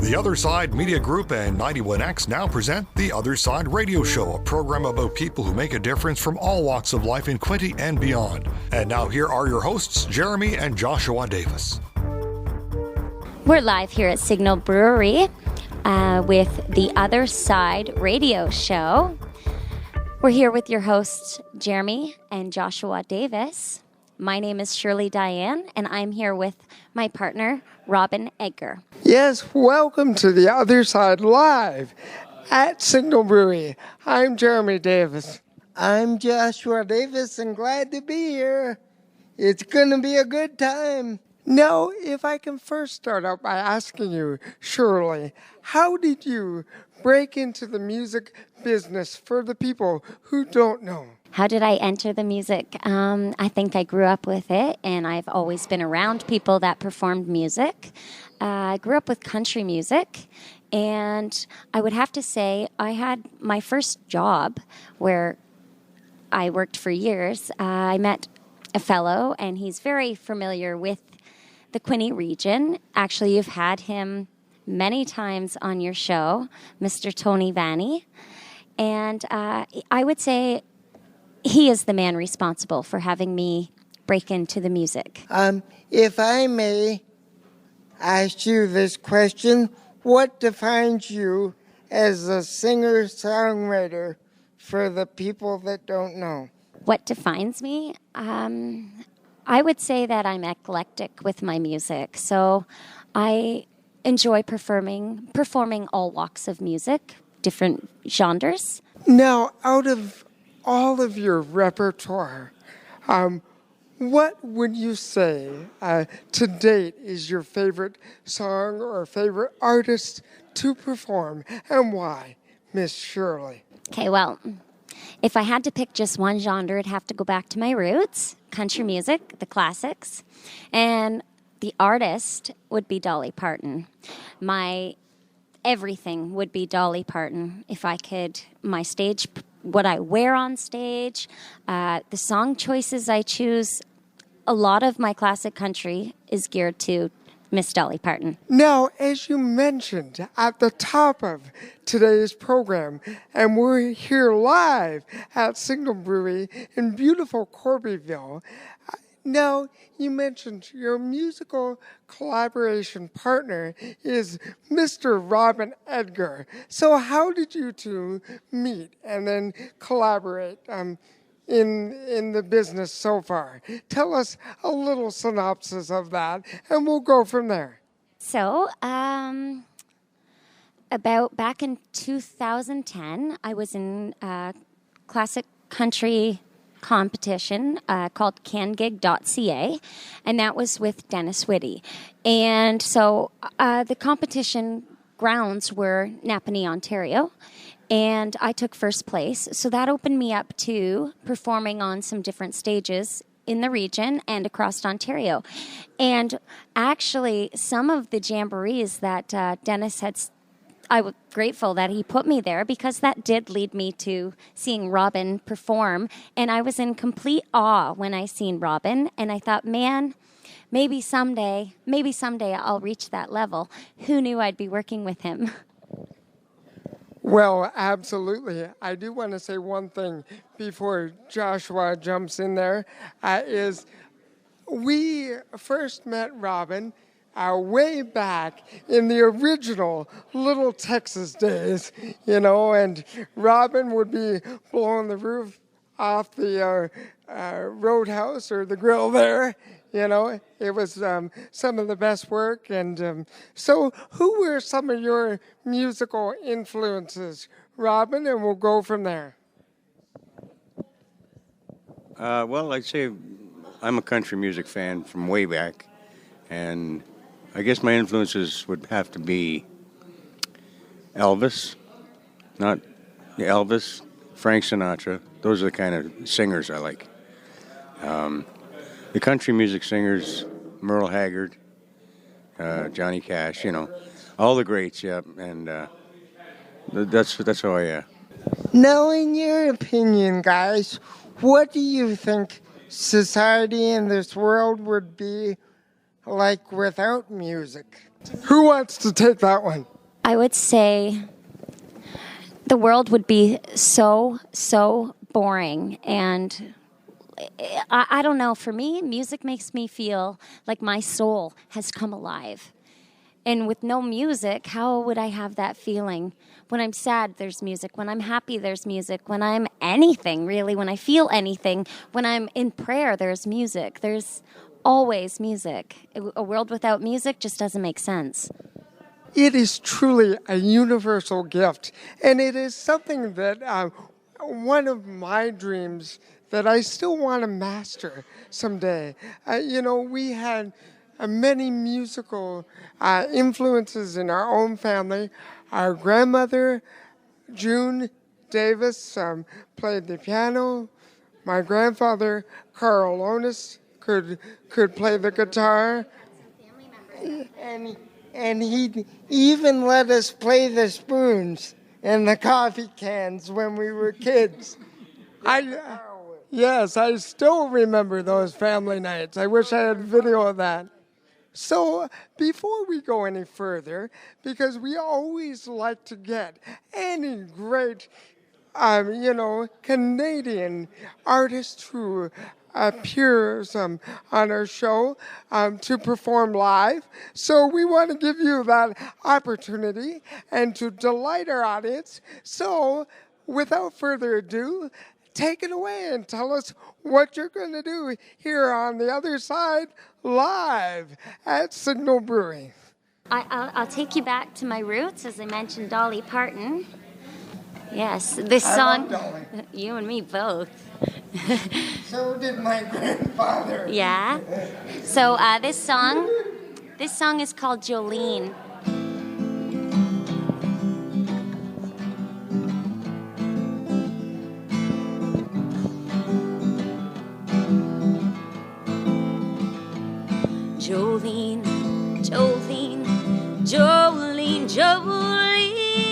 The Other Side Media Group and 91X now present The Other Side Radio Show, a program about people who make a difference from all walks of life in Quinte and beyond. And now here are your hosts, Jeremy and Joshua Davis. We're live here at Signal Brewery with The Other Side Radio Show. We're here with your hosts, Jeremy and Joshua Davis. My name is Shirley Diane, and I'm here with my partner, Robin Edgar. Yes, welcome to The Other Side Live at Signal Brewery. I'm Jeremy Davis. I'm Joshua Davis, and glad to be here. It's going to be a good time. Now, if I can first start out by asking you, Shirley, how did you break into the music business for the people who don't know? How did I enter the music? I think I grew up with it, and I've always been around people that performed music. I grew up with country music, and I would have to say I had my first job where I worked for years. I met a fellow, and he's very familiar with the Quinte region. Actually, you've had him many times on your show, Mr. Tony Vanny. And I would say he is the man responsible for having me break into the music. If I may ask you this question, what defines you as a singer-songwriter for the people that don't know? What defines me? I would say that I'm eclectic with my music. So I enjoy performing all walks of music, different genres. Now, out of all of your repertoire, what would you say to date is your favorite song or favorite artist to perform, and why, Miss Shirley? Okay, well, if I had to pick just one genre, I'd have to go back to my roots, country music, the classics, and the artist would be Dolly Parton. My everything would be Dolly Parton. If I could, my stage, what I wear on stage, the song choices I choose, a lot of my classic country is geared to Miss Dolly Parton. Now, as you mentioned at the top of today's program, and we're here live at Signal Brewery in beautiful Corbyville. Now, you mentioned your musical collaboration partner is Mr. Robin Edgar. So how did you two meet and then collaborate in the business so far? Tell us a little synopsis of that, and we'll go from there. So, about back in 2010, I was in a classic country competition called cangig.ca, and that was with Dennis Whitty. And so the competition grounds were Napanee, Ontario, and I took first place. So that opened me up to performing on some different stages in the region and across Ontario. And actually, some of the jamborees that Dennis had, I was grateful that he put me there, because that did lead me to seeing Robin perform. And I was in complete awe when I seen Robin. And I thought, man, maybe someday I'll reach that level. Who knew I'd be working with him? Well, absolutely. I do want to say one thing before Joshua jumps in there, is we first met Robin way back in the original Little Texas days, and Robin would be blowing the roof off the roadhouse or the grill there. It was some of the best work. And so who were some of your musical influences, Robin? And we'll go from there. Well, I'd say I'm a country music fan from way back. And I guess my influences would have to be Elvis, Frank Sinatra. Those are the kind of singers I like. The country music singers, Merle Haggard, Johnny Cash, all the greats, yeah. And that's how I. Now, in your opinion, guys, what do you think society in this world would be like without music? Who wants to take that one? I would say the world would be so boring. And I don't know. For me, music makes me feel like my soul has come alive. And with no music, how would I have that feeling? When I'm sad, there's music. When I'm happy, there's music. When I'm anything, really, when I feel anything, when I'm in prayer, there's music. There's always music. A world without music just doesn't make sense. It is truly a universal gift, and it is something that one of my dreams that I still want to master someday. We had many musical influences in our own family. Our grandmother, June Davis, played the piano. My grandfather, Carl Onis, could play the guitar. And he even let us play the spoons and the coffee cans when we were kids. Yes, I still remember those family nights. I wish I had video of that. So before we go any further, because we always like to get any great, Canadian artist who appears on our show to perform live. So we want to give you that opportunity and to delight our audience. So without further ado, take it away and tell us what you're going to do here on the other side live at Signal Brewery. I'll take you back to my roots, as I mentioned, Dolly Parton. Yes, this song, you and me both. So did my grandfather. Yeah. So this song is called Jolene. Jolene, Jolene, Jolene, Jolene,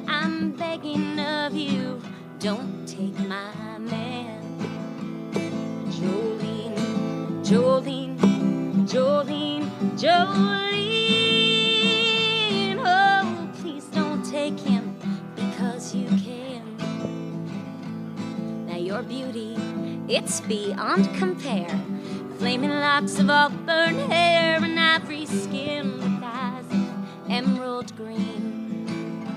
I'm begging of you, don't take my man. Jolene, Jolene, Jolene, Jolene, oh, please don't take him because you can. Now your beauty, it's beyond compare. Flaming locks of auburn hair and ivory skin with eyes of emerald green.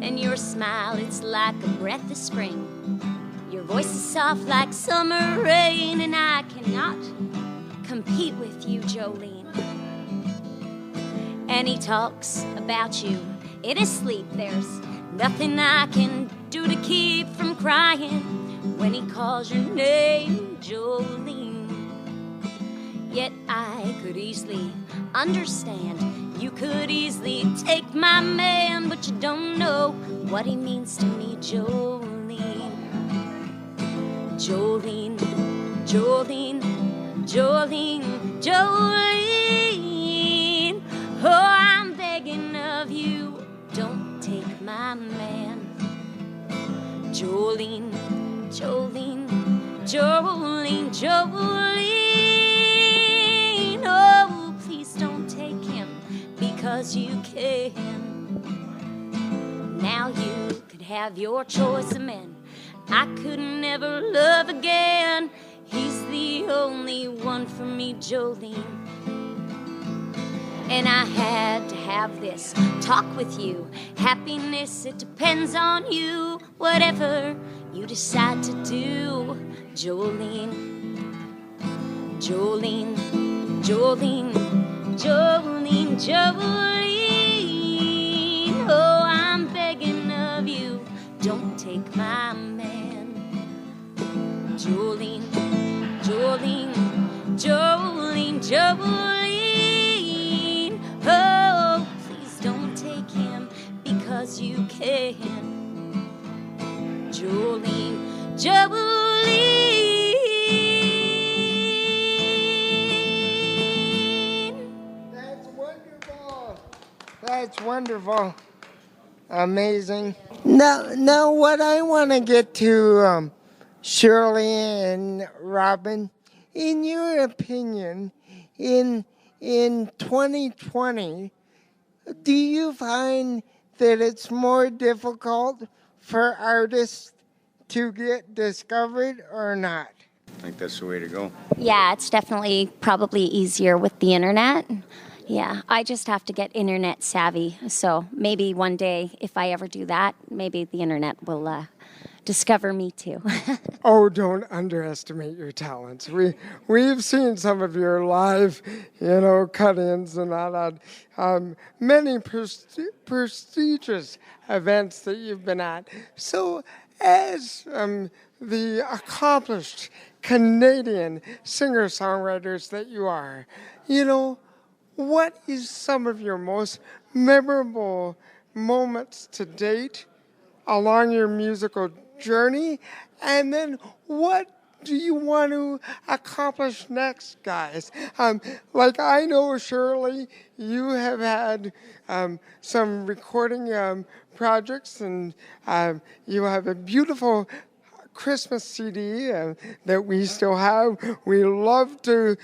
And your smile, it's like a breath of spring. Your voice is soft like summer rain, and I cannot compete with you, Jolene. And he talks about you in his sleep. There's nothing I can do to keep from crying when he calls your name, Jolene. Yet I could easily understand. You could easily take my man, but you don't know what he means to me, Jolene. Jolene, Jolene, Jolene, Jolene. Oh, I'm begging of you, don't take my man. Jolene, Jolene, Jolene, Jolene. Oh, please don't take him because you can. Now you could have your choice of men. I could never love again. He's the only one for me, Jolene. And I had to have this talk with you. Happiness, it depends on you. Whatever you decide to do, Jolene. Jolene, Jolene, Jolene, Jolene. Oh, I'm begging of you, don't take my man. Jolene, Jolene, Jolene, Jolene. Oh, please don't take him because you can. Jolene, Jolene. That's wonderful. Amazing. Now what I want to get to, Shirley and Robin, in your opinion, in 2020, do you find that it's more difficult for artists to get discovered or not? I think that's the way to go. Yeah, it's definitely probably easier with the internet. Yeah, I just have to get internet savvy. So maybe one day, if I ever do that, maybe the internet will discover me too. Oh, don't underestimate your talents. We've seen some of your live, cut-ins and all that. Many prestigious events that you've been at. So, as the accomplished Canadian singer-songwriters that you are, what is some of your most memorable moments to date along your musical journey? And then what do you want to accomplish next, guys? Like I know, Shirley, you have had some recording projects, and you have a beautiful Christmas CD that we still have. We love to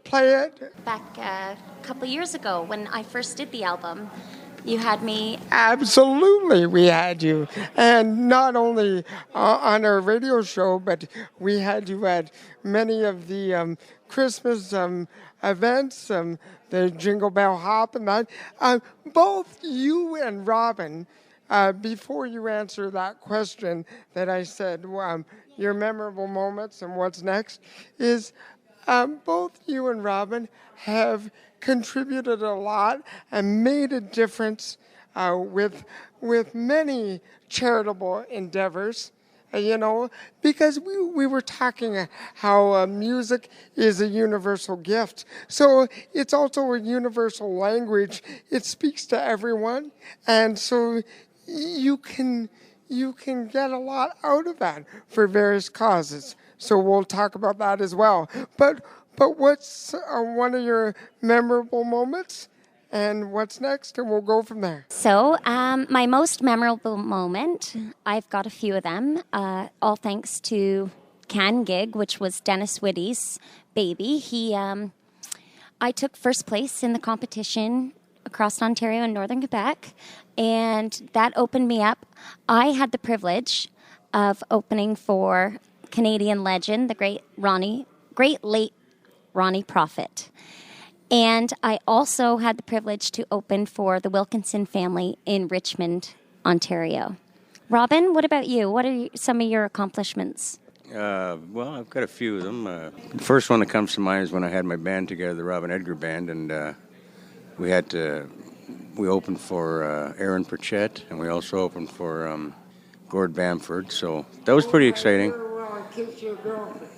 play it. Back a couple years ago when I first did the album, you had me. Absolutely, we had you. And not only on our radio show, but we had you at many of the Christmas events, the Jingle Bell Hop and that. Both you and Robin, before you answer that question that I said, your memorable moments and what's next, is both you and Robin have contributed a lot and made a difference with many charitable endeavors. Because we were talking how music is a universal gift. So it's also a universal language. It speaks to everyone. And so you can get a lot out of that for various causes. So we'll talk about that as well. But what's one of your memorable moments? And what's next? And we'll go from there. So, my most memorable moment, I've got a few of them, all thanks to Can Gig, which was Dennis Whitty's baby. I took first place in the competition across Ontario and Northern Quebec, and that opened me up. I had the privilege of opening for Canadian legend, the great late Ronnie Prophet. And I also had the privilege to open for the Wilkinson family in Richmond, Ontario. Robin, what about you? What are some of your accomplishments? Well, I've got a few of them. The first one that comes to mind is when I had my band together, the Robin Edgar Band, and we opened for Aaron Pritchett, and we also opened for Gord Bamford, so that was pretty exciting.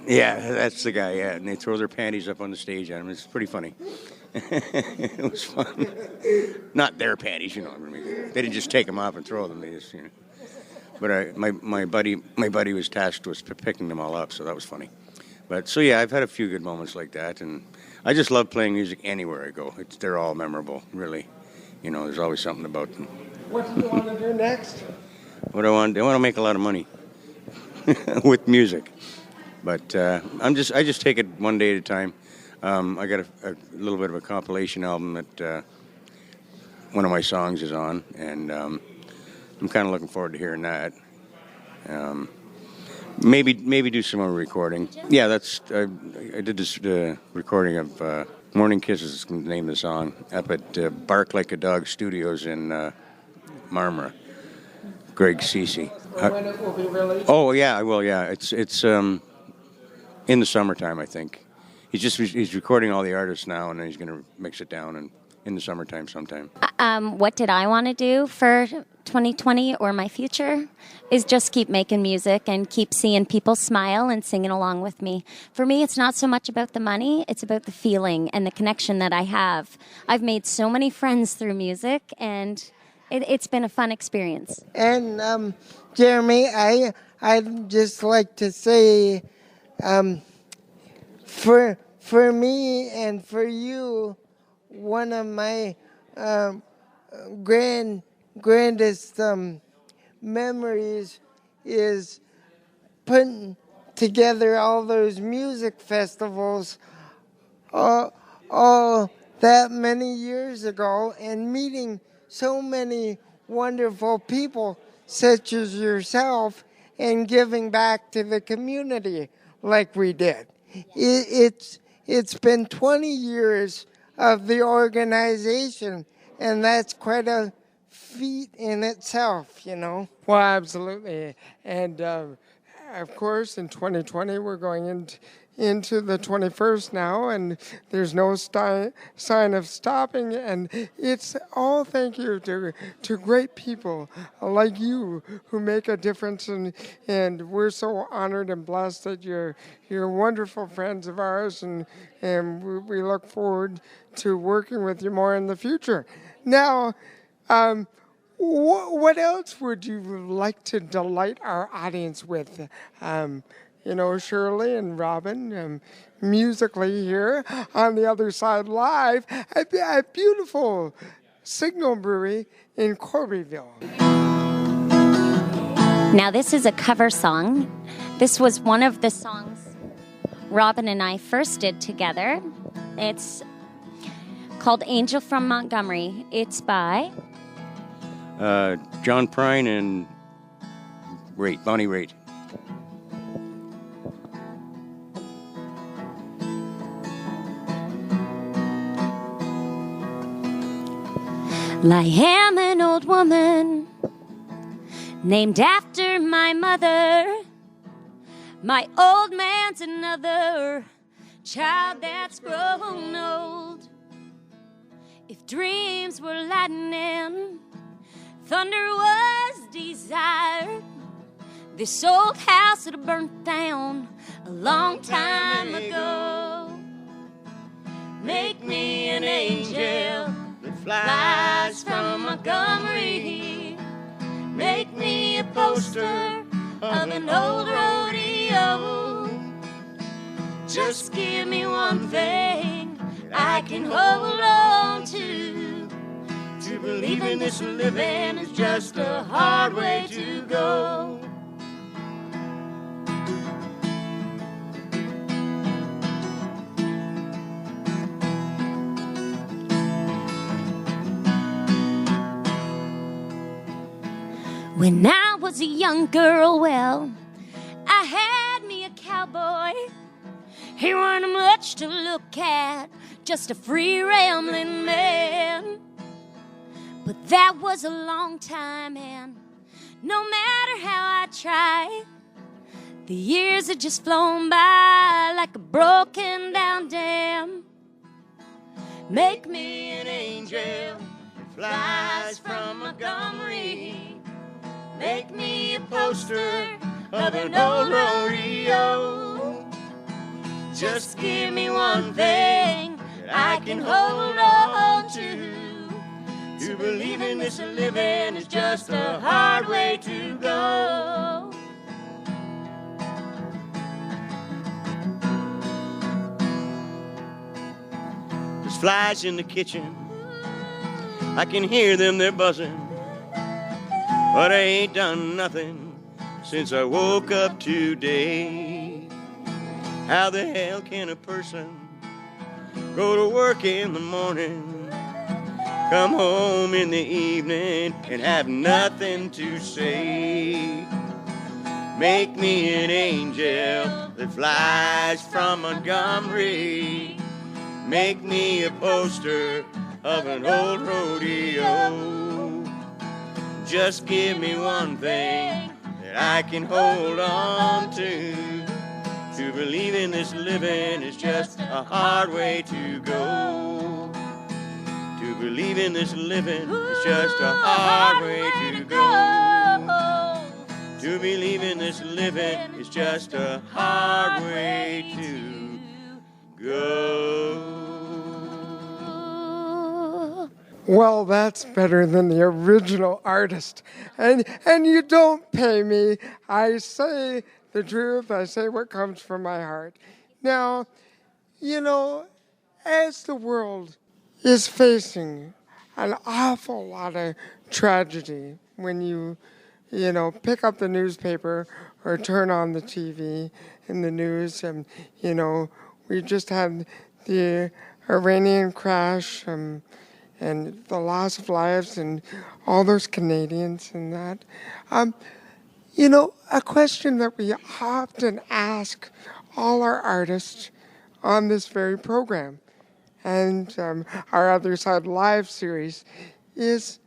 Yeah, that's the guy, yeah, and they throw their panties up on the stage at him. It's pretty funny. It was fun. Not their panties, They didn't just take them off and throw them. They just, But my buddy was tasked with picking them all up, so that was funny. But so yeah, I've had a few good moments like that, and I just love playing music anywhere I go. They're all memorable, really. There's always something about them. What do you want to do next? I want to make a lot of money with music, but I just take it one day at a time. I got a little bit of a compilation album that one of my songs is on, and I'm kind of looking forward to hearing that. Maybe do some more recording. Yeah, I did this recording of Morning Kisses is the name of the song up at Bark Like a Dog Studios in Marmora. Greg Cece. When it will be released? Oh yeah, I will. Yeah, it's in the summertime, I think. He's recording all the artists now, and then he's going to mix it down and in the summertime sometime. What did I want to do for 2020 or my future is just keep making music and keep seeing people smile and singing along with me. For me, it's not so much about the money, it's about the feeling and the connection that I have. I've made so many friends through music, and it's been a fun experience. And Jeremy, I'd just like to say, for me and for you, one of my grandest memories is putting together all those music festivals all that many years ago and meeting so many wonderful people such as yourself and giving back to the community like we did. It's been 20 years of the organization, and that's quite a feat in itself, you know. Well, absolutely. And of course, in 2020, we're going into the 21st now, and there's no sign of stopping. And it's all thank you to great people like you who make a difference. And we're so honored and blessed that you're wonderful friends of ours, and we look forward to working with you more in the future. Now, what else would you like to delight our audience with? Shirley and Robin, musically here on the other side live, a beautiful Signal Brewery in Corbyville. Now, this is a cover song. This was one of the songs Robin and I first did together. It's called Angel from Montgomery. It's by John Prine and Bonnie Raitt. I am an old woman named after my mother. My old man's another child that's grown old. If dreams were lightning, thunder was desired, this old house had burnt down a long time ago. Make me an angel that flies from Montgomery. Make me a poster of an old rodeo. Just give me one thing I can hold on to. To believe in this living is just a hard way to go. When I was a young girl, well, I had me a cowboy. He wasn't much to look at, just a free rambling man. But that was a long time, and no matter how I tried, the years had just flown by like a broken down dam. Make me an angel that flies from Montgomery. Make me a poster of an old rodeo. Just give me one thing that I can hold on to. To believe in this living is just a hard way to go. There's flies in the kitchen, I can hear them, they're buzzing. But I ain't done nothing since I woke up today. How the hell can a person go to work in the morning, come home in the evening, and have nothing to say? Make me an angel that flies from Montgomery. Make me a poster of an old rodeo. Just give me one thing that I can hold on to. To believe in this living is just a hard way to go. To believe in this living is just a hard way to go. To believe in this living is just a hard way to go. Well, that's better than the original artist. And you don't pay me. I say the truth. I say what comes from my heart. Now, as the world is facing an awful lot of tragedy when you pick up the newspaper or turn on the TV and the news, and, we just had the Iranian crash and the loss of lives and all those Canadians and that. A question that we often ask all our artists on this very program and our Other Side Live series is,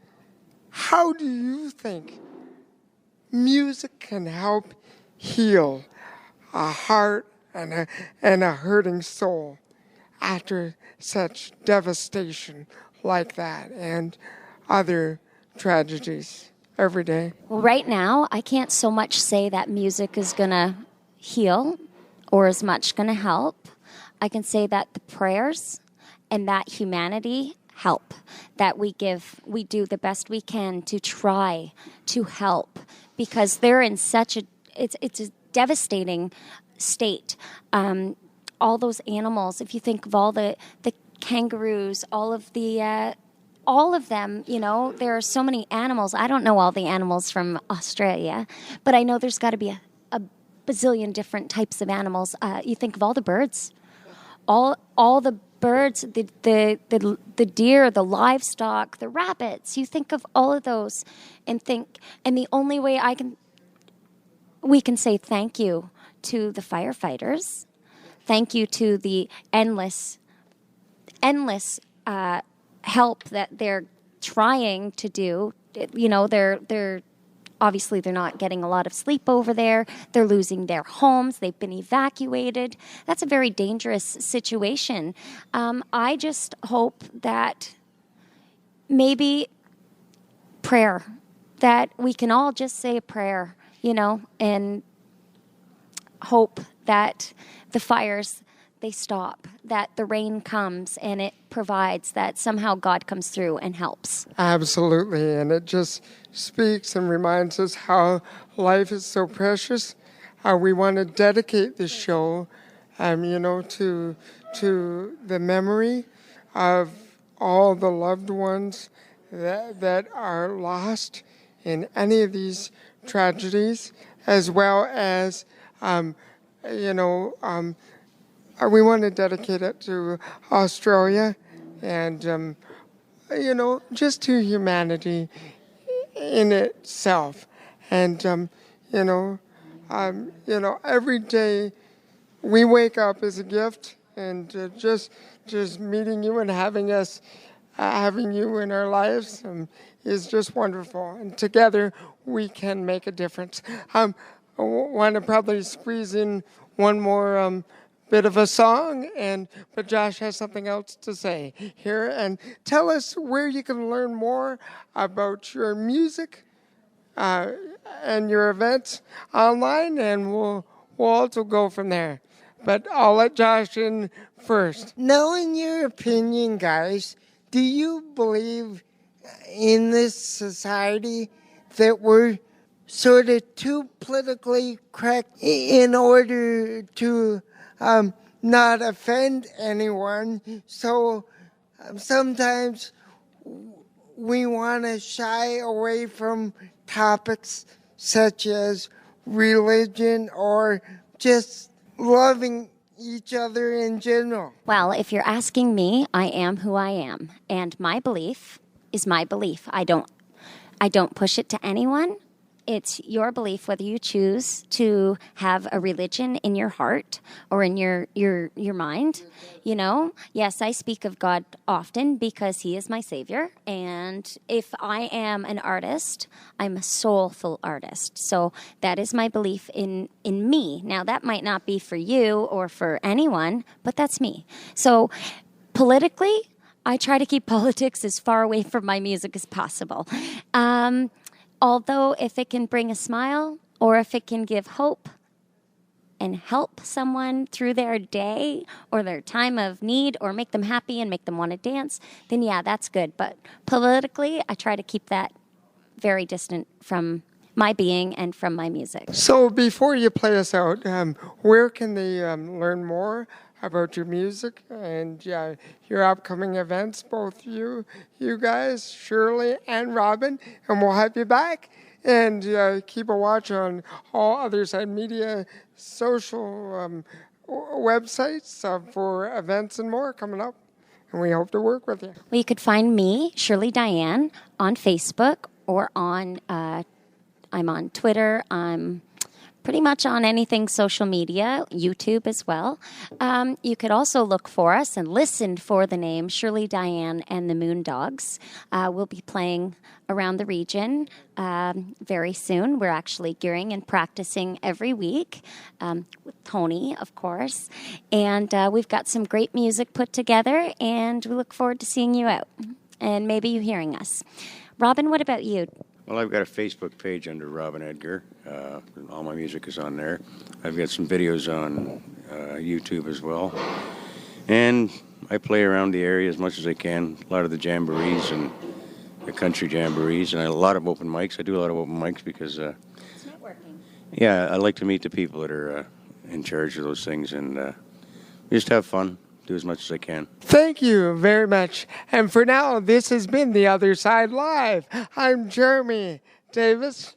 how do you think music can help heal a heart and a hurting soul after such devastation like that and other tragedies every day? Well, right now, I can't so much say that music is going to heal or as much going to help. I can say that the prayers and that humanity help, that we do the best we can to try to help, because they're in such it's a devastating state. All those animals, if you think of all the kangaroos, all of them, there are so many animals. I don't know all the animals from Australia, but I know there's got to be a bazillion different types of animals. You think of all the birds, all the birds, the deer, the livestock, the rabbits. You think of all of those and the only way we can say thank you to the firefighters, thank you to the endless help that they're trying to do. They're obviously they're not getting a lot of sleep over there. They're losing their homes. They've been evacuated. That's a very dangerous situation. I just hope that maybe prayer, that we can all just say a prayer, and hope that the fires, they stop, that the rain comes and it provides, that somehow God comes through and helps. Absolutely, and it just speaks and reminds us how life is so precious. We want to dedicate this show, to the memory of all the loved ones that are lost in any of these tragedies, as well as, we want to dedicate it to Australia and, just to humanity in itself. And, every day we wake up is a gift, and just meeting you and having you in our lives is just wonderful. And together we can make a difference. I want to probably squeeze in one more bit of a song, but Josh has something else to say here. And tell us where you can learn more about your music and your events online, and we'll also go from there. But I'll let Josh in first. Now, in your opinion, guys, do you believe in this society that we're sort of too politically correct in order to not offend anyone? So sometimes we want to shy away from topics such as religion or just loving each other in general. Well, if you're asking me, I am who I am, and my belief is my belief. I don't push it to anyone. It's your belief whether you choose to have a religion in your heart or in your mind. Yes, I speak of God often because He is my Savior. And if I am an artist, I'm a soulful artist. So that is my belief in me. Now, that might not be for you or for anyone, but that's me. So politically, I try to keep politics as far away from my music as possible. Although if it can bring a smile or if it can give hope and help someone through their day or their time of need or make them happy and make them want to dance, then yeah, that's good. But politically, I try to keep that very distant from my being and from my music. So before you play us out, where can they learn more about your music and your upcoming events, both you guys, Shirley and Robin, and we'll have you back. And keep a watch on all Other Side Media social websites for events and more coming up. and we hope to work with you. Well, you could find me, Shirley Diane, on Facebook or on, I'm on Twitter. I'm pretty much on anything social media, YouTube as well. You could also look for us and listen for the name Shirley Diane and the Moondogs. We'll be playing around the region very soon. We're actually gearing and practicing every week with Tony, of course. And we've got some great music put together, and we look forward to seeing you out and maybe you hearing us. Robin, what about you? Well, I've got a Facebook page under Robin Edgar. All my music is on there. I've got some videos on YouTube as well. And I play around the area as much as I can. A lot of the jamborees and the country jamborees, and a lot of open mics. I do a lot of open mics because, It's networking. yeah, I like to meet the people that are in charge of those things and just have fun. Do as much as I can. Thank you very much. And for now, this has been The Other Side Live. I'm Jeremy Davis.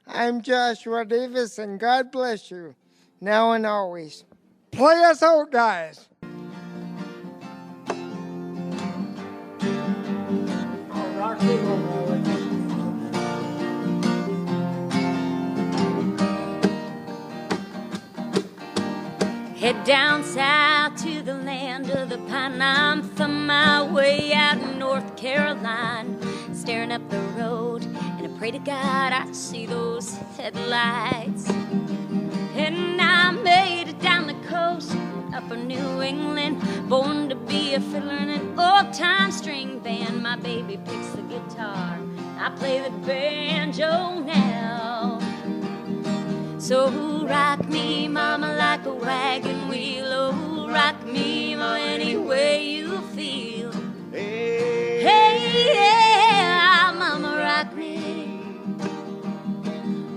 I'm Joshua Davis, and God bless you, now and always. Play us out, guys. Head down south to the land of the pine. I'm from my way out in North Carolina, staring up the road, and I pray to God I see those headlights. And I made it down the coast, upper New England, born to be a fiddler in an old-time string band. My baby picks the guitar, I play the banjo now. So rock me, mama, like a wagon wheel. Oh, rock me, mama, any way you feel. Hey, yeah, mama, rock me.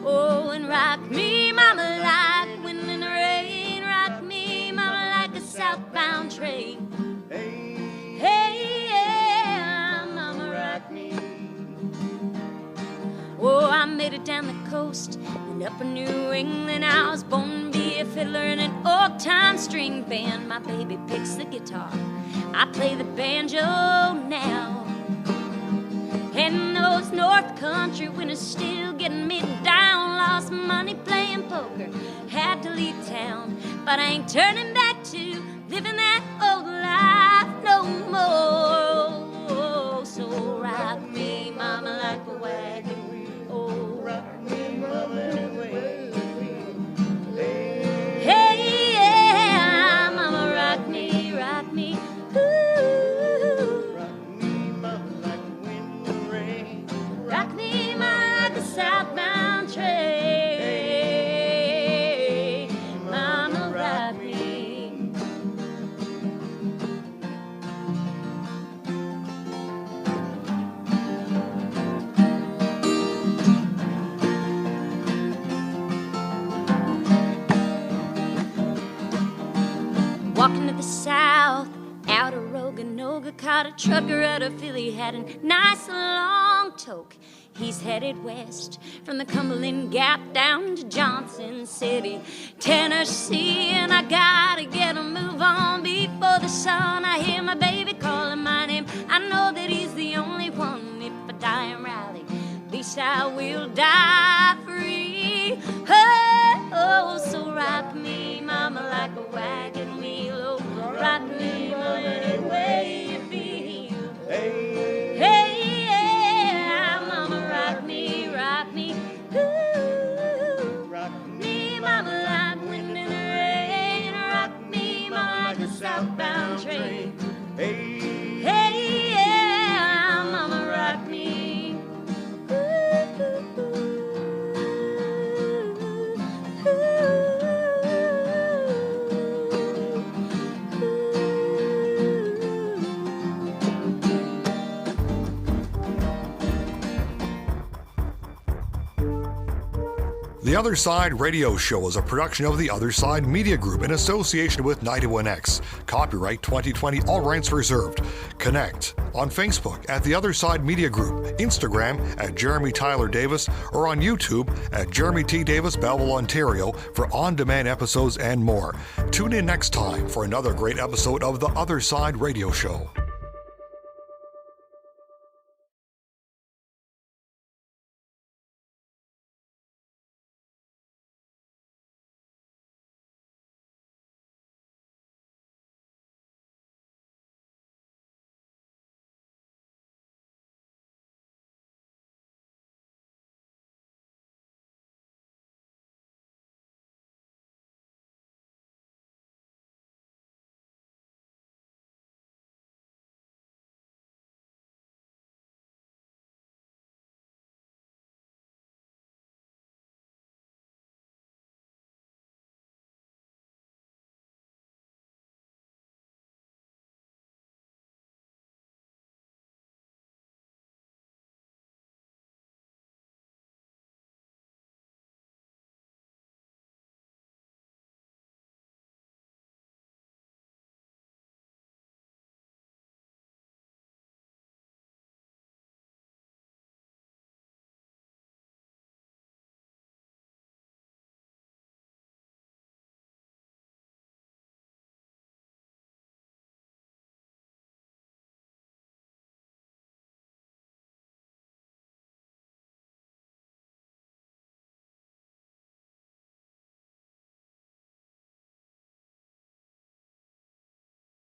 Oh, and rock me, mama, like wind in the rain. Rock me, mama, like a southbound train. Hey, yeah, mama, rock me. Oh, I made it down the coast and up in New England. I was born to be a fiddler in an old-time string band. My baby picks the guitar, I play the banjo now. And those North Country winters still getting me down. Lost money playing poker, had to leave town, but I ain't turning back to living that old life no more. So rock me, mama, like a wagon. Hey, yeah, mama, rock me, ooh. Rock me, mama, like the wind and rain. Rock me, mama, like a southbound train. Mama, rock me. Walking to the south, out of Roganoga, caught a trucker out of Philly, had a nice long toke. He's headed west from the Cumberland Gap down to Johnson City, Tennessee, and I gotta get a move on before the sun. I hear my baby calling my name. I know that he's the only one. If I die in Raleigh, at least I will die free. Oh, so rock me, mama, like a wagon wheel. Oh, rock me, mama, any way you feel. Hey, yeah, mama, rock me, ooh. Rock me, mama, like wind in the rain. Rock me, mama, like a southbound train. Hey, yeah, mama, rock me. The Other Side Radio Show is a production of the Other Side Media Group in association with 91X. Copyright 2020, all rights reserved. Connect on Facebook at The Other Side Media Group, Instagram at Jeremy Tyler Davis, or on YouTube at Jeremy T. Davis, Belleville, Ontario for on-demand episodes and more. Tune in next time for another great episode of The Other Side Radio Show.